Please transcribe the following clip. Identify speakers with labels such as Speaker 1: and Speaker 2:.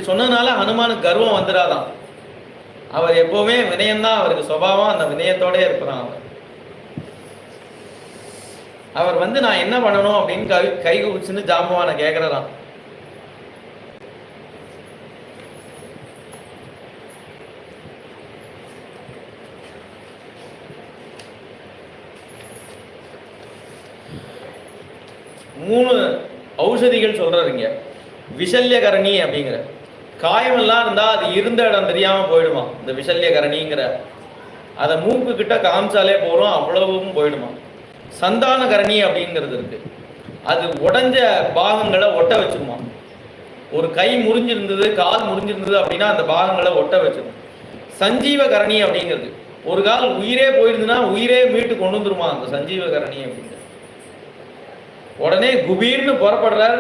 Speaker 1: சொன்னதுனால ஹனுமானுக்கு கர்வம் வந்துடாதான். அவர் எப்பவுமே வினயம்தான் அவருக்கு சுபாவம், அந்த வினயத்தோட இருக்கிறான். அவர் நான் என்ன பண்ணணும் அப்படின்னு கை குடிச்சுன்னு ஜாம்பவானை கேட்கறதான். மூணு ஔஷதிகள் சொல்றீங்க. விஷல்யகரணி அப்படிங்கிற காயமெல்லாம் இருந்தா அது இருந்த இடம் தெரியாம போயிடுமா. இந்த விஷல்யகரணிங்கிற அதை மூக்கு கிட்ட காமிச்சாலே போறோம், அவ்வளவும் போயிடுமா. சந்தானகரணி அப்படிங்கிறது இருக்கு, அது உடஞ்ச பாகங்களை ஒட்ட வச்சுக்குமா. ஒரு கை முறிஞ்சிருந்தது, கால் முறிஞ்சிருந்தது அப்படின்னா அந்த பாகங்களை ஒட்ட வச்சிடும். சஞ்சீவகரணி அப்படிங்கிறது ஒரு கால் உயிரே போயிருந்துன்னா உயிரே மீட்டு கொண்டு வந்துருமா அந்த சஞ்சீவகரணி அப்படிங்கிறது. உடனே குபீர்னு புறப்படுறார்